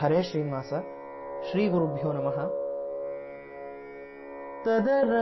ಹರೇ ಶ್ರೀನಿವಾಸ. ಶ್ರೀ ಗುರುಭ್ಯೋ ನಮಃ. ತದರ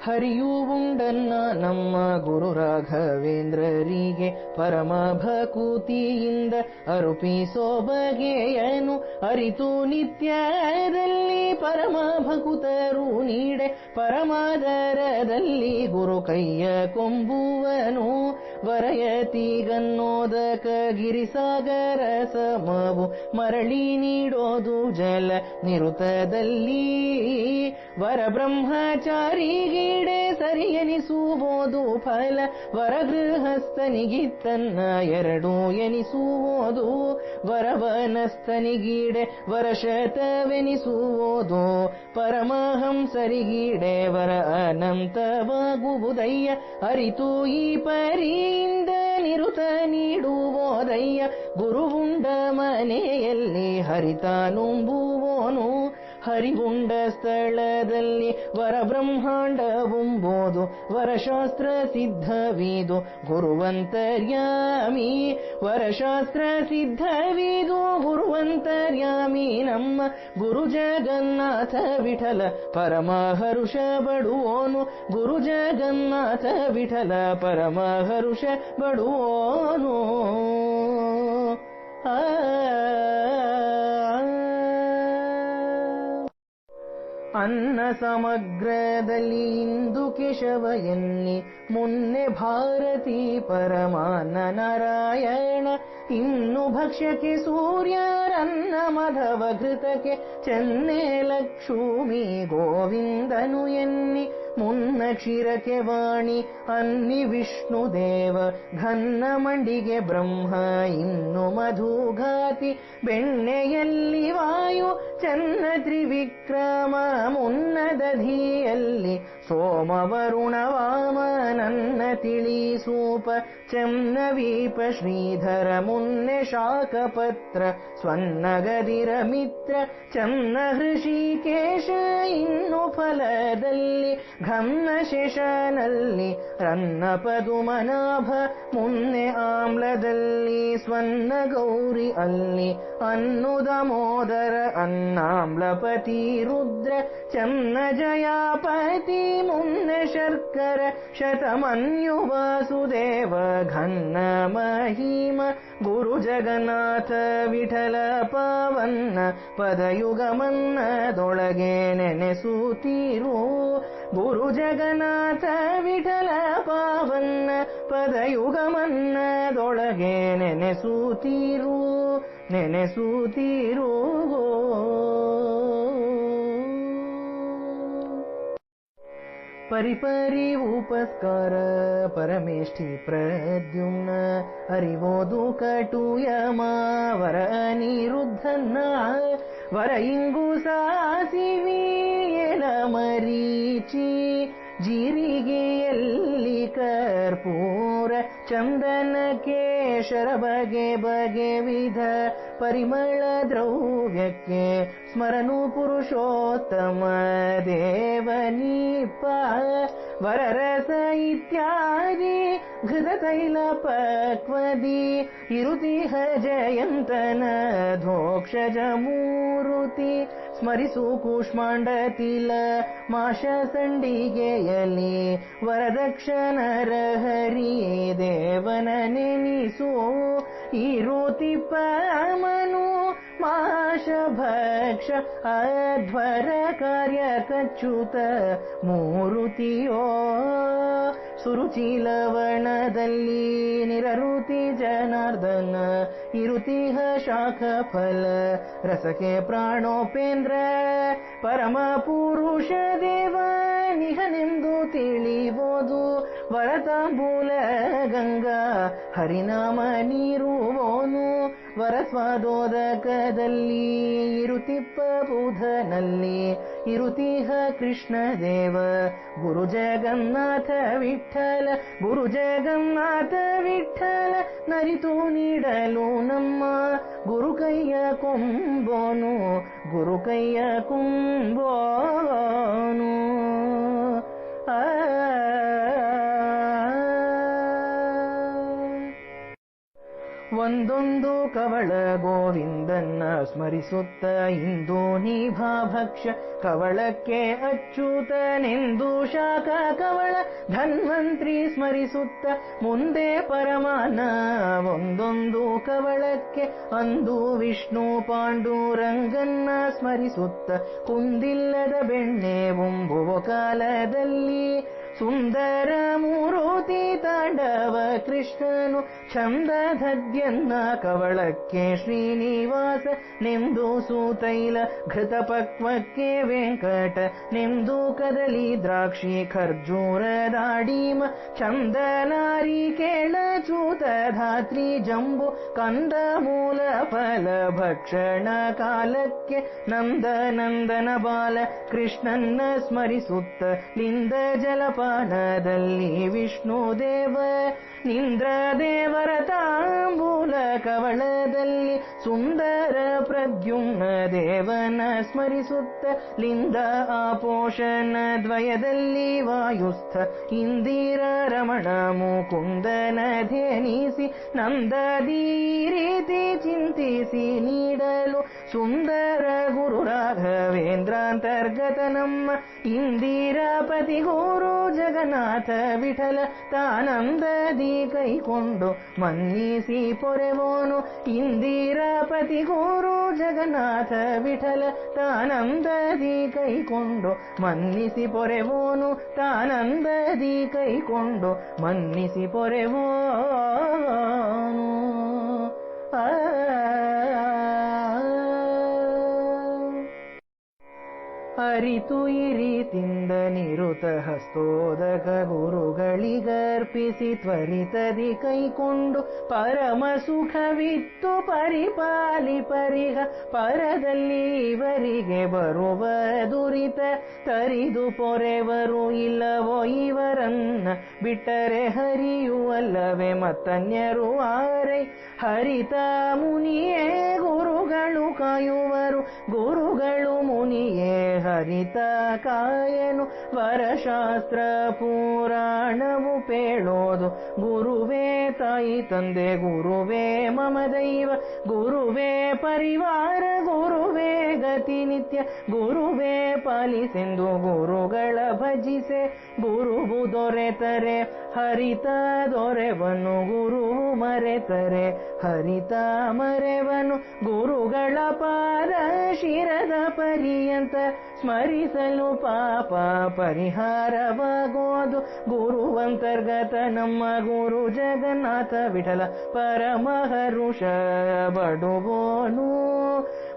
ಹರಿಯೂ ಉಂಡನ್ನ ನಮ್ಮ ಗುರು ರಾಘವೇಂದ್ರರಿಗೆ ಪರಮ ಭಕೂತಿಯಿಂದ ಅರುಪಿಸೋ ಬಗೆಯನು ಅರಿತು ನಿತ್ಯದಲ್ಲಿ ಪರಮ ಭಕುತರು ನೀಡೆ ಪರಮಾದರದಲ್ಲಿ ಗುರು ಕೈಯ ಕೊಂಬುವನು ವರಯತಿಗನ್ನೋದಕ ಗಿರಿಸಾಗರ ಸಮವು ಮರಳಿ ನೀಡೋದು ಜಲ ನಿರುತದಲ್ಲಿ ವರ ಬ್ರಹ್ಮಚಾರಿಗೀಡೆ ಸರಿಯೆನಿಸುವುದು ಫಲ ವರಗೃಹಸ್ಥನಿಗಿತ್ತನ್ನ ಎರಡೂ ಎನಿಸುವುದು ವರವನಸ್ಥನಿಗೀಡೆ ವರಶತವೆನಿಸುವುದು ಪರಮಹಂಸರಿಗೀಡೆ ವರ ಅನಂತವಾಗುವುದಯ್ಯ ಅರಿತು ಈ ಪರಿಯಿಂದ ನಿರುತ ನೀಡುವುದಯ್ಯ ಗುರುವುಂಡ ಮನೆಯಲ್ಲಿ ಹರಿತಾನುಂಬುವೋನು ಹರಿವುಂಡ ಸ್ಥಳದಲ್ಲಿ ವರಬ್ರಹ್ಮಾಂಡವುಂಬೋದು ವರಶಾಸ್ತ್ರ ಸಿದ್ಧವೀದು ಗುರುವಂತರ್ಯಾಮಿ ವರಶಾಸ್ತ್ರ ಸಿದ್ಧವೀದು ಗುರುವಂತರ್ಯಾಮಿ ನಮ್ಮ ಗುರು ಜಗನ್ನಾಥ ವಿಠಲ ಪರಮ ಹರುಷ ಬಡುವೋನು ಗುರು ಜಗನ್ನಾಥ ವಿಠಲ ಪರಮ ಹರುಷ ಬಡುವೋನು. ಅನ್ನ ಸಮಗ್ರದಲ್ಲಿ ಇಂದು ಕೇಶವ ಎನ್ನಿ ಮುನ್ನೆ ಭಾರತಿ ಪರಮಾನ್ನ ನಾರಾಯಣ ಇನ್ನು ಭಕ್ಷ್ಯಕ್ಕೆ ಸೂರ್ಯರನ್ನ ಮಧವ ಘೃತಕ್ಕೆ ಚೆನ್ನೆ ಲಕ್ಷ್ಮೀ ಗೋವಿಂದನು ಎನ್ನಿ ಮುನ್ನ ಕ್ಷೀರಕ್ಕೆ ವಾಣಿ ಅನ್ನಿ ವಿಷ್ಣುದೇವ ಘನ್ನ ಮಂಡಿಗೆ ಬ್ರಹ್ಮ ಇನ್ನು ಮಧುಘಾತಿ ಬೆಣ್ಣೆಯಲ್ಲಿ ವಾಯು ಚನ್ನ ತ್ರಿವಿಕ್ರಮ ಮುನ್ನ ದಧಿಯಲ್ಲಿ ಸೋಮವರುಣ ವಾಮನನ್ನ ತಿಳಿಸೂಪ ಚೆನ್ನವೀಪ ಶ್ರೀಧರ ಮುನ್ನೆ ಶಾಖಪತ್ರ ಸ್ವನ್ನಗದಿರ ಮಿತ್ರ ಚನ್ನ ಹೃಷಿಕೇಶ ಇನ್ನು ಫಲದಲ್ಲಿ ಘನ್ನ ಶೇಷನಲ್ಲಿ ರನ್ನ ಪದುಮನಾಭ ಮುನ್ನೆ ಆಮ್ಲದಲ್ಲಿ ಸ್ವನ್ನ ಗೌರಿ ಅಲ್ಲಿ ಅನ್ನು ದಾಮೋದರ ಅನ್ನಾಮ್ಲಪತಿ ರುದ್ರ ಚನ್ನ ಜಯಾಪತಿ ಮುನ್ನೆ ಶರ್ಕರ ಶತಮನ್ಯು ವಾಸುದೇವ ಘನ್ನ ಮಹಿಮ ಗುರು ಜಗನ್ನಾಥ ವಿಠಲ ಪಾವನ್ನ ಪದಯುಗಮನ್ನದೊಳಗೆ ನೆನೆಸುತ್ತೀರು ಗುರು ಜಗನ್ನಾಥ ವಿಠಲ ಪಾವನ್ನ ಪದಯುಗಮನ್ನದೊಳಗೆ ನೆನೆಸುತ್ತೀರು ನೆನೆಸುತ್ತೀರು. ಪರಿಪರಿ ಉಪಸ್ಕಾರ ಪರಮೇಷ್ಠಿ ಪ್ರದ್ಯುಮ್ನ ಅರಿವೋದು ಕಟುಯಮ ವರ ಅನಿರುದ್ಧನ್ನ ವರ ಇಂಗು ಸಾಸಿವಿಯಲ ಮರೀಚಿ ಜೀರಿಗೆಯಲ್ಲಿ ಕರ್ಪೂರವನ್ನ ಚಂದನ ಕೇಶರ ಬಗೆ ಬಗೆ ವಿಧ ಪರಿಮಳ ದ್ರವ್ಯಕ್ಕೆ ಸ್ಮರನು ಪುರುಷೋತ್ತಮ ದೇವನೀಪ ವರರಸ ಇತ್ಯಾದಿ ಘೃತ ತೈಲ ಪಕ್ವದಿ ಇರುತಿಹ ಜಯಂತನ ಧೋಕ್ಷಜ ಮೂರುತಿ ಸ್ಮರಿಸು ಕೂಷ್ಮಾಂಡ ತಿಲ ಮಾಶ ಸಂಡಿಗೆಯಲಿ ವರದಕ್ಷನರ ಹರಿ ದೇವನ ನೆನಿಸು ಇರುತಿ ಪಮನು ಮಾಶ ಭಕ್ಷ ಅಧ್ವರ ಕಾರ್ಯ ಕಚ್ಚುತ ಮೂರುತಿಯೋ ಸುರುಚಿ ಲವಣದಲ್ಲಿ ನಿರರುತಿ ಜನಾರ್ದನ ಇರುತಿಹ ಶಾಖ ಫಲ ರಸಕ್ಕೆ ಪ್ರಾಣೋಪೇಂದ್ರ ಪರಮ ಪುರುಷ ದೇವ ನಿಹನೆಂದು ತಿಳಿಬೋದು ವರತಾಂಬೂಲ ಗಂಗಾ ಹರಿನಾಮ ನೀರುವೋನು ವರಸ್ವಾದೋದಕದಲ್ಲಿ ಇರುತಿಪ್ಪ ಬುಧನಲ್ಲಿ ಇರುತಿಹ ಕೃಷ್ಣ ದೇವ ಗುರು ಜಗನ್ನಾಥ ವಿಠಲ ಗುರು ಜಗನ್ನಾಥ ವಿಠಲ ನರಿತು ನೀಡಲು ನಮ್ಮ ಗುರು ಕೈಯ ಕೊಂಬೋನು ಗುರು ಕೈಯ ಕೊಂಬೋನು ಒಂದೊಂದು ಕವಳ ಗೋವಿಂದನ್ನ ಸ್ಮರಿಸುತ್ತ ಇಂದು ನೀಭಾಭಕ್ಷ ಕವಳಕ್ಕೆ ಅಚ್ಯುತನೆಂದು ಶಾಖ ಕವಳ ಧನ್ವಂತ್ರಿ ಸ್ಮರಿಸುತ್ತ ಮುಂದೆ ಪರಮಾನ ಒಂದೊಂದು ಕವಳಕ್ಕೆ ಅಂದು ವಿಷ್ಣು ಪಾಂಡುರಂಗನ್ನ ಸ್ಮರಿಸುತ್ತ ಕುಂದಿಲ್ಲದ ಬೆಣ್ಣೆ ಒಂಬುವ ಕಾಲದಲ್ಲಿ ಸುಂದರ ಮೂರುತಿ ತಾಂಡವ ಕೃಷ್ಣನು ಛಂದಧದ್ಯನ್ನ ಕವಳಕ್ಕೆ ಶ್ರೀನಿವಾಸ ನೆಂದು ಸೂತೈಲ ಘೃತ ಪಕ್ವಕ್ಕೆ ವೆಂಕಟ ನೆಂದು ಕದಲಿ ದ್ರಾಕ್ಷಿ ಖರ್ಜೂರ ದಾಡಿಮ ಚಂದನಾರಿ ಕೇಳ ಚೂತ ಧಾತ್ರಿ ಜಂಬು ಕಂದ ಮೂಲ ಫಲ ಭಕ್ಷಣ ಕಾಲಕ್ಕೆ ನಂದನಂದನ ಬಾಲ ಕೃಷ್ಣನ್ನ ಸ್ಮರಿಸುತ್ತ ಲಿಂದ ಜಲಪಾನದಲ್ಲಿ ವಿಷ್ಣು ದೇವ ನಿಂದ್ರ ದೇವರ ತಾಂಬೂಲ ಕವಳದಲ್ಲಿ ಸುಂದರ ಪ್ರದ್ಯುಮ್ನ ದೇವನ ಸ್ಮರಿಸುತ್ತ ಲಿಂದ ಆಪೋಷಣ ದ್ವಯದಲ್ಲಿ ವಾಯುಸ್ಥ ಇಂದಿರ ರಮಣ ಮುಕುಂದನ ಧೇನಿಸಿ ನಂದದಿ ರೀತಿ ಚಿಂತಿಸಿ ನೀಡಲು ಸುಂದರ ಗುರು ರಾಘವೇಂದ್ರಾಂತರ್ಗತ ನಮ್ಮ ಇಂದಿರಾಪತಿ ಗುರು ಜಗನ್ನಾಥ ವಿಠಲ ತಾನಂದದಿ ಕೈಕೊಂಡು ಮನ್ನಿಸಿ ಪೊರೆವೋನು ಇಂದಿರಾಪತಿ ಗುರು ಜಗನ್ನಾಥ ವಿಠಲ ತಾನಂದದಿ ಕೈಕೊಂಡು ಮನ್ನಿಸಿ ಪೊರೆವೋನು ತಾನಂದದಿ ಕೈಕೊಂಡು ಮನ್ನಿಸಿ ಪೊರೆವೋನು ಅರಿತು ಈ ರೀತಿಂದ ನಿರುತ ಹಸ್ತೋದಕ ಗುರುಗಳಿಗರ್ಪಿಸಿ ತ್ವರಿತದಿ ಕೈಕೊಂಡು ಪರಮ ಸುಖವಿತ್ತು ಪರಿಪಾಲಿ ಪರಿಹ ಪರದಲ್ಲಿ ಇವರಿಗೆ ಬರುವ ದುರಿತ ತರಿದು ಪೊರೆವರು ಇಲ್ಲವೋ ಇವರನ್ನ ಬಿಟ್ಟರೆ ಹರಿಯುವಲ್ಲವೇ ಮತ್ತನ್ಯರು ಆರೈ ಹರಿತ ಮುನಿಯೇ ಗುರುಗಳು ಕಾಯುವರು ಗುರುಗಳು ಮುನಿಯೇ ಹರಿತ ಕಾಯನು ವರಶಾಸ್ತ್ರ ಪುರಾಣವು ಪೇಳೋದು ಗುರುವೇ ತಾಯಿ ತಂದೆ ಗುರುವೇ ಮಮ ದೈವ ಗುರುವೇ ಪರಿವಾರ ಗುರುವೇ ಗತಿ ನಿತ್ಯ ಗುರುವೇ ಪಾಲಿಸೆಂದು ಗುರುಗಳ ಭಜಿಸೆ ಗುರುವು ದೊರೆತರೆ ಹರಿತ ದೊರೆವನು ಗುರುವು ಮರೆತರೆ ಹರಿತ ಮರೆವನು ಗುರುಗಳ ಪಾದ ಶಿರದ ಪರ್ಯಂತ ಸ್ಮರಿಸಲು ಪಾಪ ಪರಿಹಾರವಾಗೋದು ಗುರುವಂತರ್ಗತ ನಮ್ಮ ಗುರು ಜಗನ್ನಾಥ ವಿಠಲ ಪರಮಹರುಷ ಬಡುವೋನು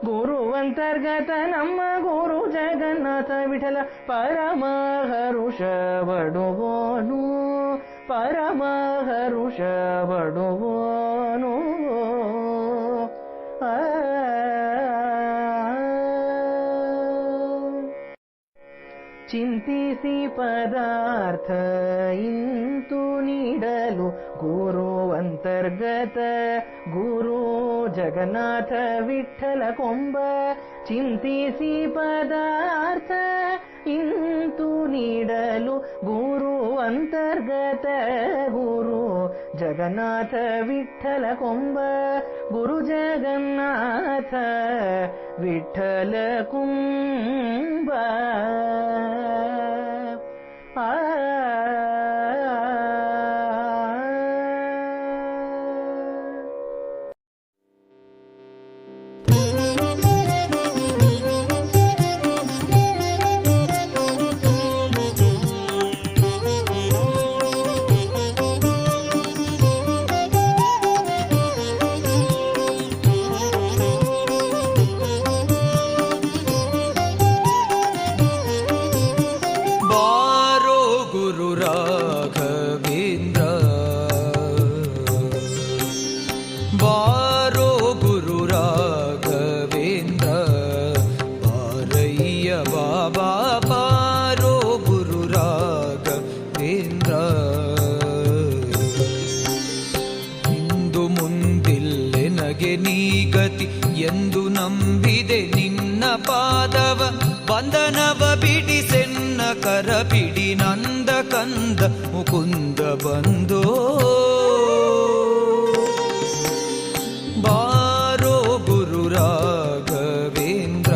ಗುರುವಂತರ್ಗತ ನಮ್ಮ ಗುರು ಜಗನ್ನಾಥ ವಿಠಲ ಪರಮಹರುಷ ಬಡುವೋನು ಪರಮಹರುಷ ಬಡುವೋನು ಚಿಂತಿಸಿ ಪದಾರ್ಥ ಇಂತು ನೀಡಲು ಗುರು ಅಂತರ್ಗತ ಗುರು ಜಗನ್ನಾಥ ವಿಠಲ ಕೊಂಬ ಚಿಂತಿಸಿ ಪದಾರ್ಥ ಇಂತು ನೀಡಲು ಗುರು ಅಂತರ್ಗತ ಗುರು ಜಗನ್ನಾಥ ವಿಠಲ ಕೊಂಬ ಗುರು ಜಗನ್ನಾಥ ವಿಠಲ ಕುಂಬ ಎಂದು ನಂಬಿದೆ ನಿನ್ನ ಪಾದವ ಬಂಧನವ ಬಿಡಿಸೆನ್ನ ಕರ ಬಿಡಿ ನಂದ ಕಂದ ಮುಕುಂದ ಬಂದೋ ಬಾರೋ ಗುರು ರಾಘವೇಂದ್ರ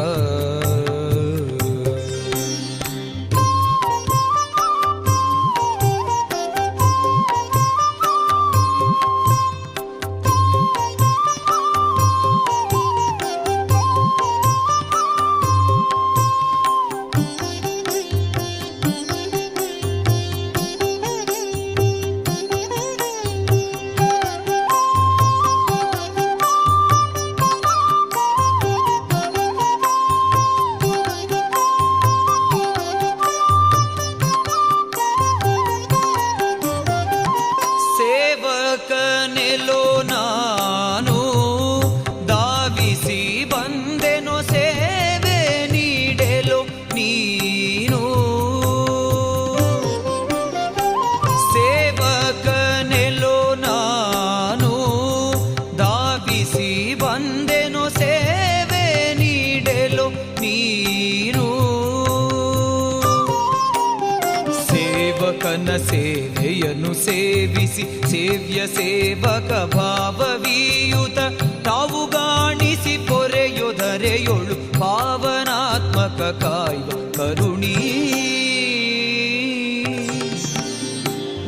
ಸೇವೆಯನ್ನು ಸೇವಿಸಿ ಸೇವ್ಯ ಸೇವಕ ಭಾವವೀಯುತ ತಾವು ಗಾಣಿಸಿ ಪೊರೆಯೊದರೆಯೊಳು ಪಾವನಾತ್ಮಕ ಕಾಯ್ವ ಕರುಣೀ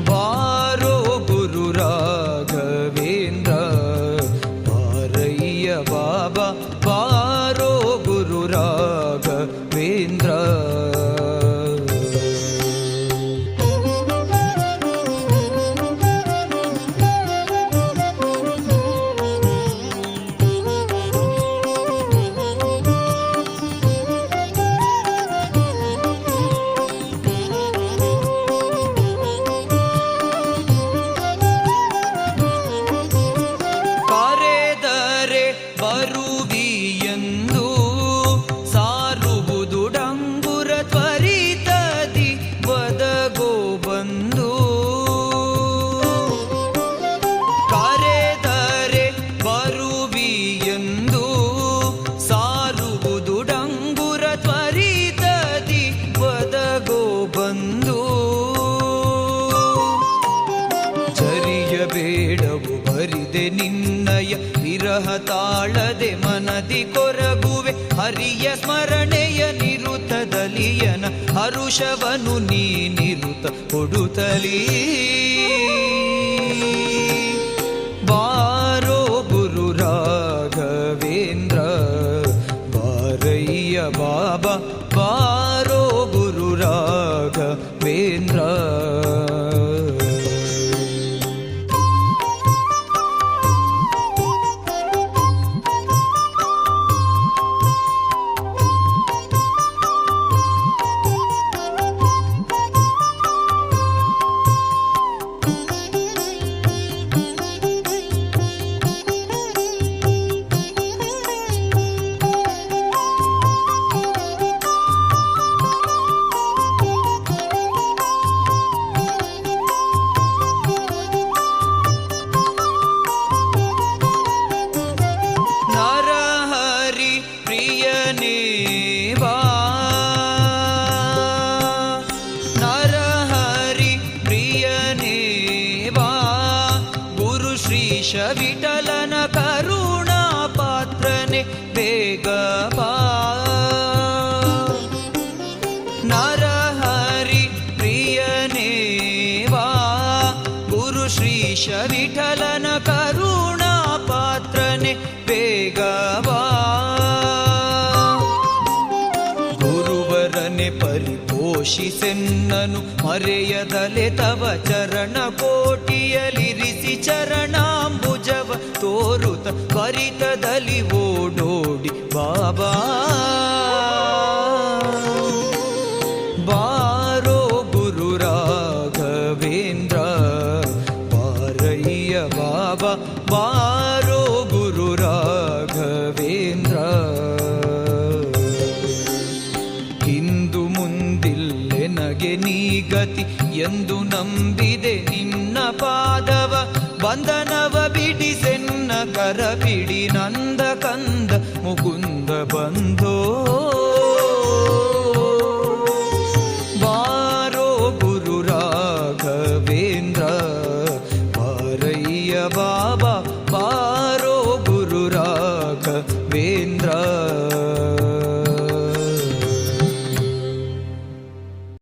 ಬಾರೋ ಗುರು ರಾಘವೇಂದ್ರ ಬಾರಯ್ಯ ಬಾಬಾ ಬಾರೋ ಗುರು ರಾಘವೇಂದ್ರ ನಿನ್ನಯ ವಿರಹ ತಾಳದೆ ಮನದಿ ಕೊರಗುವೆ ಹರಿಯ ಸ್ಮರಣೆಯ ನಿರುತದಲಿಯನ ಹರುಷವನು ನೀ ನಿರುತ ಕೊಡುತ್ತಲೀ ಬಾರೋ ಗುರು ರಾಘವೇಂದ್ರ ಬಾರಯ್ಯ ಬಾಬಾ ಬಾರೋ ಗುರು ರಾಘವೇಂದ್ರ ವಿಠಲನ ಕರುಣಾ ಪಾತ್ರನೆ ಬೇಗ ಬಾ ನರಹರಿ ಪ್ರಿಯನೇ ವಾ ಗುರು ಶ್ರೀಶ ವಿಠಲನ ಕರುಣಾ ಪಾತ್ರನೆ ಬೇಗ ಬಾ ಗುರುವರನೆ ಪರಿಪೋಷಿಸೆನ್ನನು ಮರೆಯದಲೆ ತವ ಚರಣ ಕೋಟಿಯಲಿರಿಸಿ ಚರಣಾಂಬುಜವ ತೋರುತ ಪರಿತದಲ್ಲಿ ಓಡೋಡಿ ಬಾಬಾ ಬಾರೋ ಗುರು ರಾಘವೇಂದ್ರ ಬಾರಯ್ಯ ಬಾಬಾ ಬಾರೋ ಗುರು ರಾಘವೇಂದ್ರ ಇಂದು ಮುಂದಿಲ್ಲೆನಗೆ ನೀ ಗತಿ ಎಂದು ನಂಬಿದೆ ನಿನ್ನ ಪಾದವ ಬಂಧನವ ಬಿಡಿಸೆನ್ನ ಕರ ಬಿಡಿ ನಂದ ಕಂದ ಮುಕುಂದ ಬಂಧೋ